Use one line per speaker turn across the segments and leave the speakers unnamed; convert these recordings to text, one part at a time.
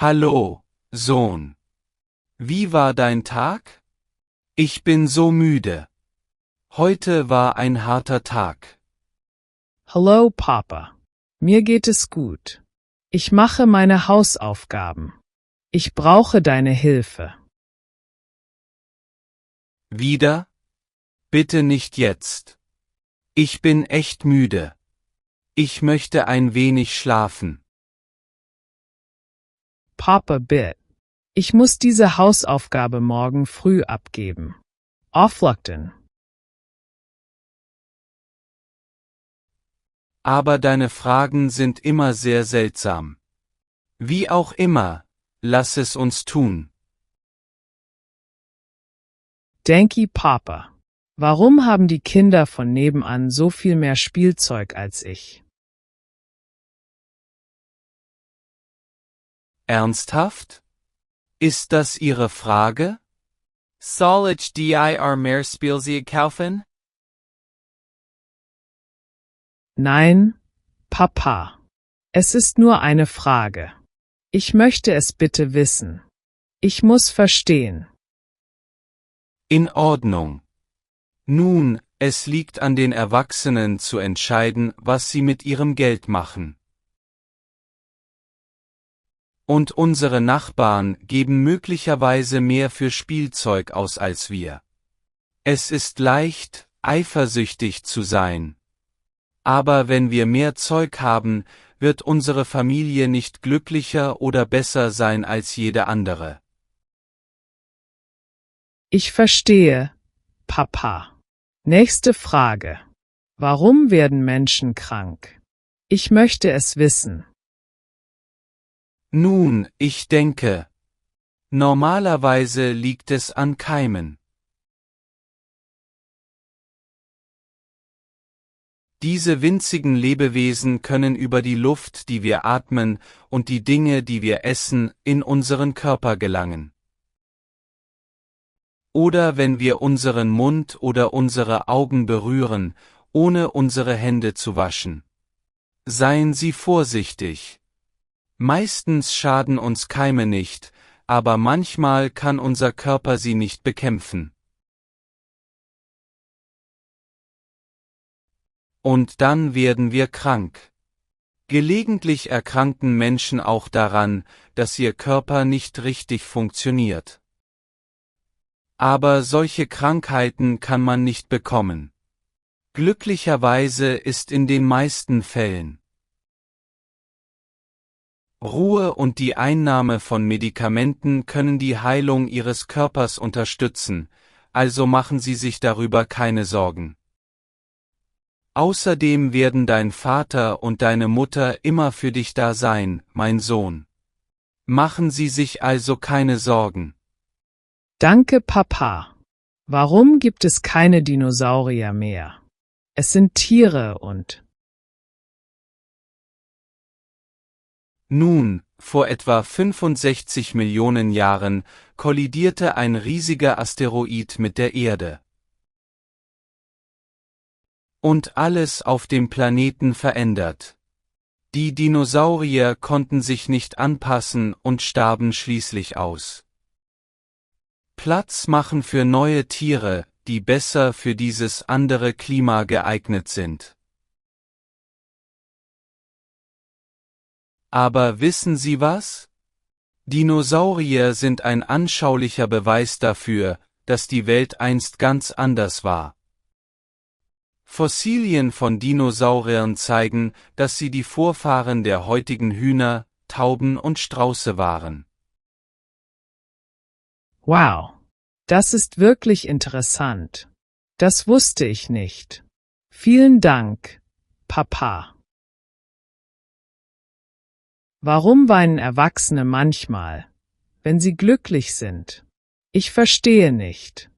Hallo, Sohn. Wie war dein Tag? Ich bin so müde. Heute war ein harter Tag.
Hallo, Papa. Mir geht es gut. Ich mache meine Hausaufgaben. Ich brauche deine Hilfe.
Wieder? Bitte nicht jetzt. Ich bin echt müde. Ich möchte ein wenig schlafen.
Papa, bitte. Ich muss diese Hausaufgabe morgen früh abgeben. Auflugten.
Aber deine Fragen sind immer sehr seltsam. Wie auch immer, lass es uns tun.
Danke, Papa. Warum haben die Kinder von nebenan so viel mehr Spielzeug als ich?
Ernsthaft? Ist das Ihre Frage? Soll ich dir mehr Spielzeug kaufen?
Nein, Papa. Es ist nur eine Frage. Ich möchte es bitte wissen. Ich muss verstehen.
In Ordnung. Nun, es liegt an den Erwachsenen zu entscheiden, was sie mit ihrem Geld machen. Und unsere Nachbarn geben möglicherweise mehr für Spielzeug aus als wir. Es ist leicht, eifersüchtig zu sein. Aber wenn wir mehr Zeug haben, wird unsere Familie nicht glücklicher oder besser sein als jede andere.
Ich verstehe, Papa. Nächste Frage. Warum werden Menschen krank? Ich möchte es wissen.
Nun, ich denke, normalerweise liegt es an Keimen. Diese winzigen Lebewesen können über die Luft, die wir atmen, und die Dinge, die wir essen, in unseren Körper gelangen. Oder wenn wir unseren Mund oder unsere Augen berühren, ohne unsere Hände zu waschen. Seien Sie vorsichtig. Meistens schaden uns Keime nicht, aber manchmal kann unser Körper sie nicht bekämpfen. Und dann werden wir krank. Gelegentlich erkranken Menschen auch daran, dass ihr Körper nicht richtig funktioniert. Aber solche Krankheiten kann man nicht bekommen. Glücklicherweise ist in den meisten Fällen Ruhe und die Einnahme von Medikamenten können die Heilung Ihres Körpers unterstützen, also machen Sie sich darüber keine Sorgen. Außerdem werden dein Vater und deine Mutter immer für dich da sein, mein Sohn. Machen Sie sich also keine Sorgen.
Danke, Papa. Warum gibt es keine Dinosaurier mehr? Es sind Tiere und...
Nun, vor etwa 65 Millionen Jahren kollidierte ein riesiger Asteroid mit der Erde. Und alles auf dem Planeten verändert. Die Dinosaurier konnten sich nicht anpassen und starben schließlich aus. Platz machen für neue Tiere, die besser für dieses andere Klima geeignet sind. Aber wissen Sie was? Dinosaurier sind ein anschaulicher Beweis dafür, dass die Welt einst ganz anders war. Fossilien von Dinosauriern zeigen, dass sie die Vorfahren der heutigen Hühner, Tauben und Strauße waren.
Wow. Das ist wirklich interessant. Das wusste ich nicht. Vielen Dank, Papa. Warum weinen Erwachsene manchmal, wenn sie glücklich sind? Ich verstehe nicht.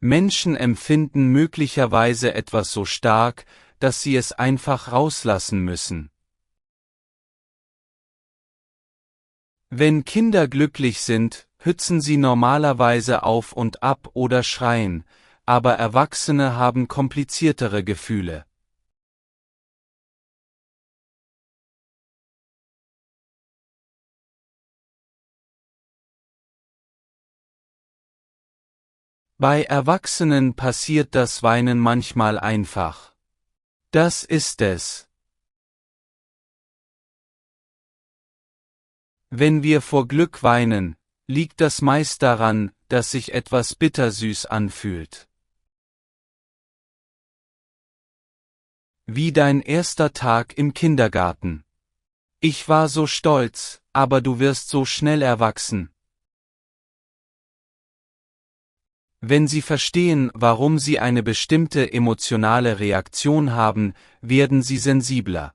Menschen empfinden möglicherweise etwas so stark, dass sie es einfach rauslassen müssen. Wenn Kinder glücklich sind, hüpfen sie normalerweise auf und ab oder schreien, aber Erwachsene haben kompliziertere Gefühle. Bei Erwachsenen passiert das Weinen manchmal einfach. Das ist es. Wenn wir vor Glück weinen, liegt das meist daran, dass sich etwas bittersüß anfühlt. Wie dein erster Tag im Kindergarten. Ich war so stolz, aber du wirst so schnell erwachsen. Wenn Sie verstehen, warum Sie eine bestimmte emotionale Reaktion haben, werden Sie sensibler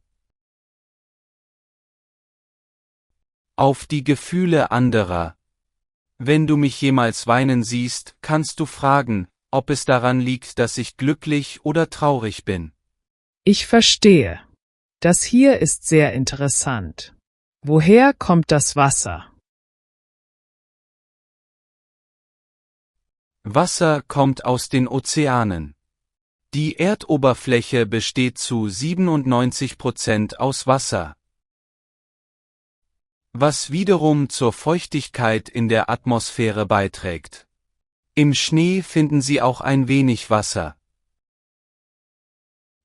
auf die Gefühle anderer. Wenn du mich jemals weinen siehst, kannst du fragen, ob es daran liegt, dass ich glücklich oder traurig bin.
Ich verstehe. Das hier ist sehr interessant. Woher kommt das Wasser?
Wasser kommt aus den Ozeanen. Die Erdoberfläche besteht zu 97% aus Wasser, was wiederum zur Feuchtigkeit in der Atmosphäre beiträgt. Im Schnee finden Sie auch ein wenig Wasser.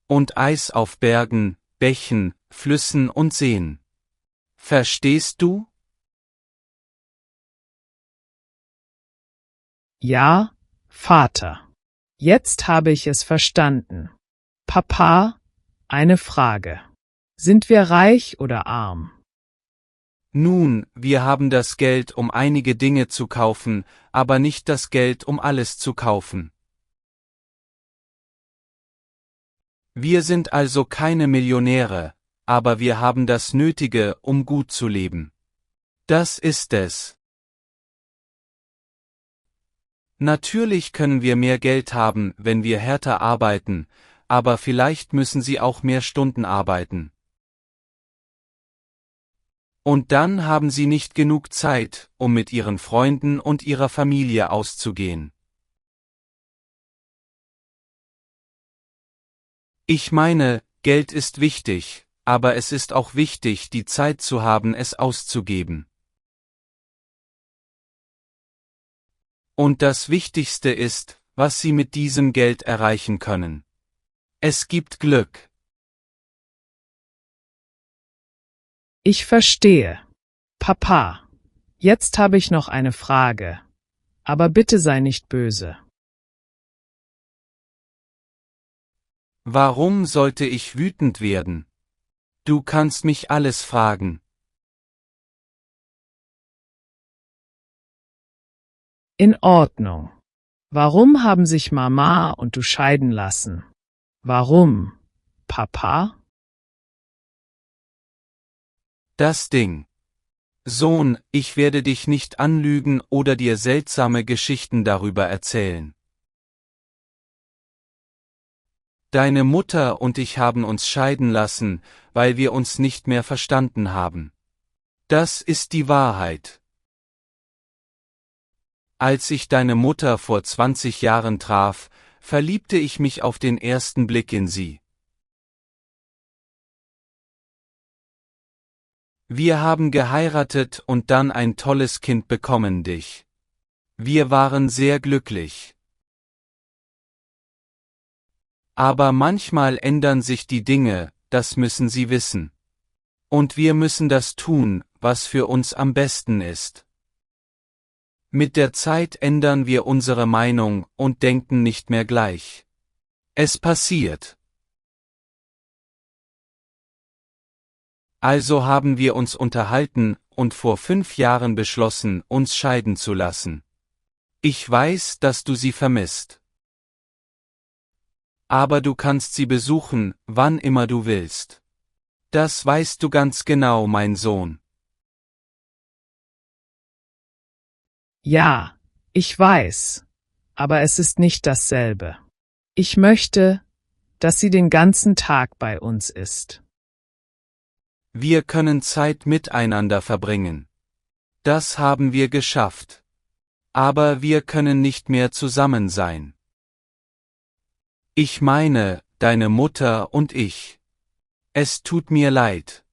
Und Eis auf Bergen, Bächen, Flüssen und Seen. Verstehst du?
Ja, Vater. Jetzt habe ich es verstanden. Papa, eine Frage. Sind wir reich oder arm?
Nun, wir haben das Geld, um einige Dinge zu kaufen, aber nicht das Geld, um alles zu kaufen. Wir sind also keine Millionäre, aber wir haben das Nötige, um gut zu leben. Das ist es. Natürlich können wir mehr Geld haben, wenn wir härter arbeiten, aber vielleicht müssen Sie auch mehr Stunden arbeiten. Und dann haben Sie nicht genug Zeit, um mit Ihren Freunden und Ihrer Familie auszugehen. Ich meine, Geld ist wichtig, aber es ist auch wichtig, die Zeit zu haben, es auszugeben. Und das Wichtigste ist, was Sie mit diesem Geld erreichen können. Es gibt Glück.
Ich verstehe. Papa, jetzt habe ich noch eine Frage. Aber bitte sei nicht böse.
Warum sollte ich wütend werden? Du kannst mich alles fragen.
In Ordnung. Warum haben sich Mama und du scheiden lassen? Warum, Papa?
Das Ding. Sohn, ich werde dich nicht anlügen oder dir seltsame Geschichten darüber erzählen. Deine Mutter und ich haben uns scheiden lassen, weil wir uns nicht mehr verstanden haben. Das ist die Wahrheit. Als ich deine Mutter vor 20 Jahren traf, verliebte ich mich auf den ersten Blick in sie. Wir haben geheiratet und dann ein tolles Kind bekommen, dich. Wir waren sehr glücklich. Aber manchmal ändern sich die Dinge, das müssen Sie wissen. Und wir müssen das tun, was für uns am besten ist. Mit der Zeit ändern wir unsere Meinung und denken nicht mehr gleich. Es passiert. Also haben wir uns unterhalten und vor 5 Jahren beschlossen, uns scheiden zu lassen. Ich weiß, dass du sie vermisst. Aber du kannst sie besuchen, wann immer du willst. Das weißt du ganz genau, mein Sohn.
Ja, ich weiß. Aber es ist nicht dasselbe. Ich möchte, dass sie den ganzen Tag bei uns ist.
Wir können Zeit miteinander verbringen. Das haben wir geschafft. Aber wir können nicht mehr zusammen sein. Ich meine, deine Mutter und ich. Es tut mir leid.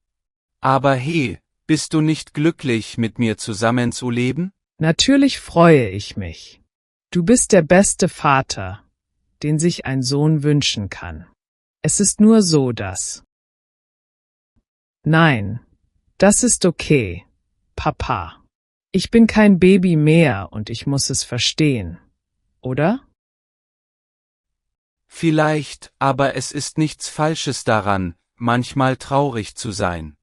Aber hey, bist du nicht glücklich, mit mir zusammen zu leben?
Natürlich freue ich mich. Du bist der beste Vater, den sich ein Sohn wünschen kann. Es ist nur so, dass. Nein, das ist okay, Papa. Ich bin kein Baby mehr und ich muss es verstehen, oder?
Vielleicht, aber es ist nichts Falsches daran, manchmal traurig zu sein.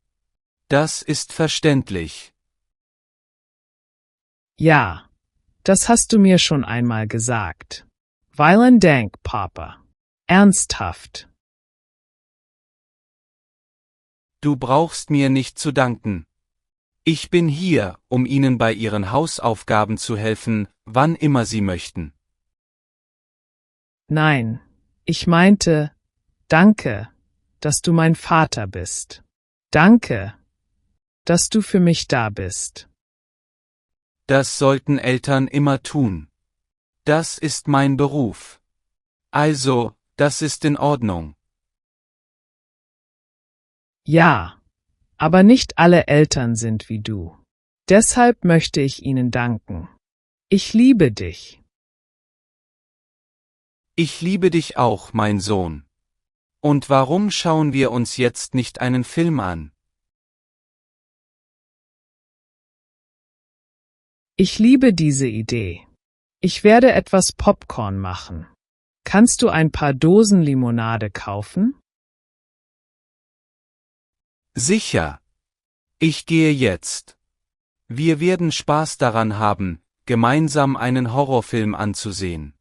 Das ist verständlich.
Ja, das hast du mir schon einmal gesagt. Vielen Dank, Papa. Ernsthaft.
Du brauchst mir nicht zu danken. Ich bin hier, um Ihnen bei Ihren Hausaufgaben zu helfen, wann immer Sie möchten.
Nein, ich meinte, danke, dass du mein Vater bist. Danke, dass du für mich da bist.
Das sollten Eltern immer tun. Das ist mein Beruf. Also, das ist in Ordnung.
Ja, aber nicht alle Eltern sind wie du. Deshalb möchte ich ihnen danken. Ich liebe dich.
Ich liebe dich auch, mein Sohn. Und warum schauen wir uns jetzt nicht einen Film an?
Ich liebe diese Idee. Ich werde etwas Popcorn machen. Kannst du ein paar Dosen Limonade kaufen?
Sicher. Ich gehe jetzt. Wir werden Spaß daran haben, gemeinsam einen Horrorfilm anzusehen.